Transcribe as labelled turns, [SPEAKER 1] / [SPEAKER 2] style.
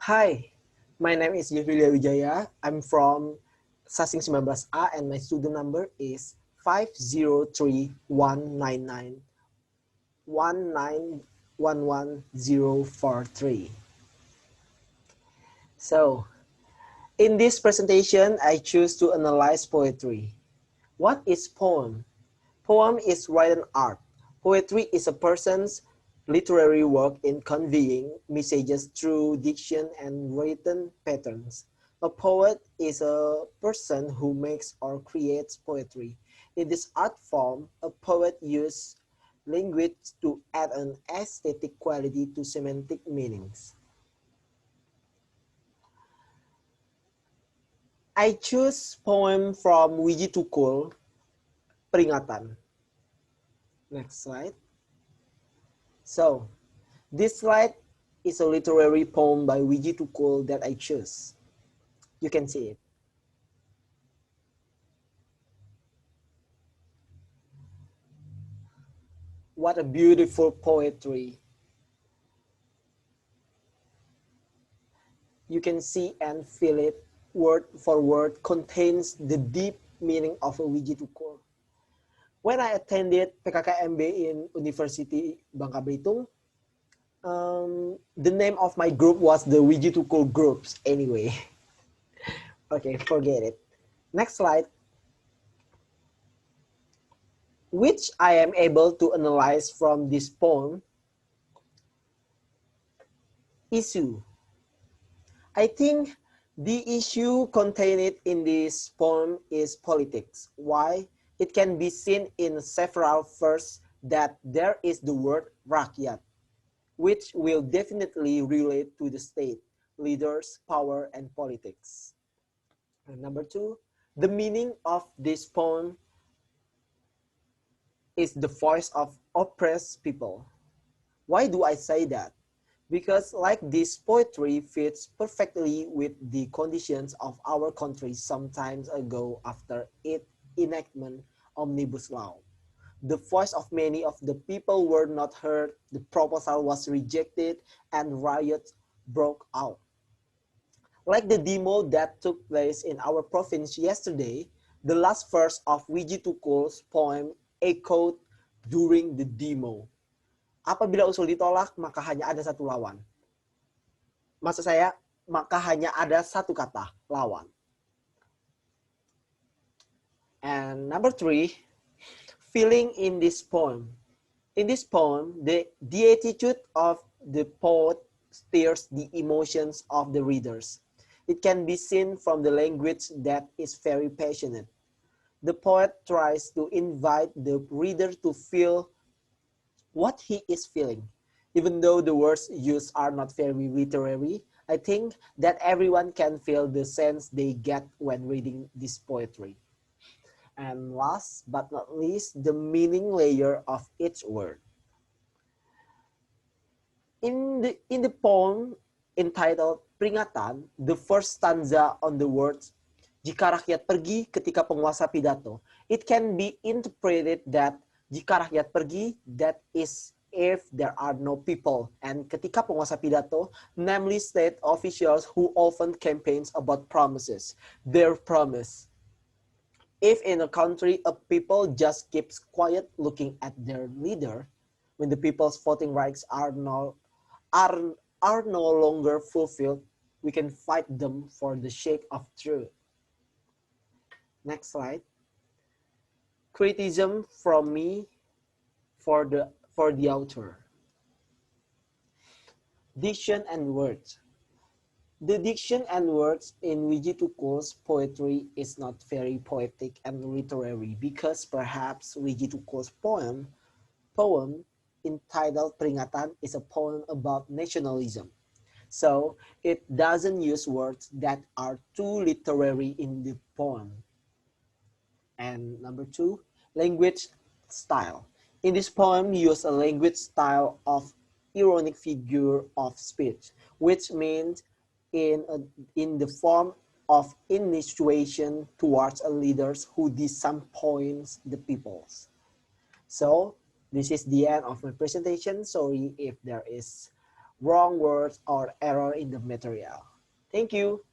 [SPEAKER 1] Hi, my name is Yufilia Wijaya. I'm from Sasing 19A and my student number is 50319111043. So, in this presentation, I choose to analyze poetry. What is poem? Poem is written art. Poetry is a person's literary work in conveying messages through diction and written patterns. A poet is a person who makes or creates poetry. In this art form, a poet uses language to add an aesthetic quality to semantic meanings. I choose poem from Wiji Tukul, Peringatan. Next slide. So, this slide is a literary poem by Wiji Tukul that I chose. You can see it. What a beautiful poetry. You can see and feel it word for word contains the deep meaning of a Wiji Tukul. When I attended PKKMB in University Bangka Belitung, the name of my group was the Wiji Tukul groups anyway. Okay, forget it. Next slide. Which I am able to analyze from this poem. Issue. I think the issue contained in this poem is politics. Why? It can be seen in several verses that there is the word rakyat, which will definitely relate to the state, leaders, power, and politics. And number two, the meaning of this poem is the voice of oppressed people. Why do I say that? Because like this poetry fits perfectly with the conditions of our country some time ago after its enactment omnibus law. The voice of many of the people were not heard, the proposal was rejected, and riots broke out. Like the demo that took place in our province yesterday, the last verse of Wiji Tukul's poem echoed during the demo. Apabila usul ditolak, maka hanya ada satu lawan. Maksud saya, maka hanya ada satu kata, lawan. And number three, feeling in this poem. In this poem, the attitude of the poet stirs the emotions of the readers. It can be seen from the language that is very passionate. The poet tries to invite the reader to feel what he is feeling. Even though the words used are not very literary, I think that everyone can feel the sense they get when reading this poetry. And last but not least, the meaning layer of each word. In the poem entitled Peringatan, the first stanza on the words, jika rakyat pergi ketika penguasa pidato, it can be interpreted that jika rakyat pergi, that is if there are no people. And ketika penguasa pidato, namely state officials who often campaigns about promises, their promise. If in a country, a people just keeps quiet looking at their leader, when the people's voting rights are no longer fulfilled, we can fight them for the sake of truth. Next slide. Criticism from me for the author. Diction and words. The diction and words in Wiji Tukul's poetry is not very poetic and literary because perhaps Wiji Tukul's poem entitled Peringatan is a poem about nationalism. So it doesn't use words that are too literary in the poem. And number two, language style. In this poem, use a language style of ironic figure of speech, which means in the form of insinuation towards a leaders who disappoints the peoples. So this is the end of my presentation. Sorry if there is wrong words, or error in the material. Thank you.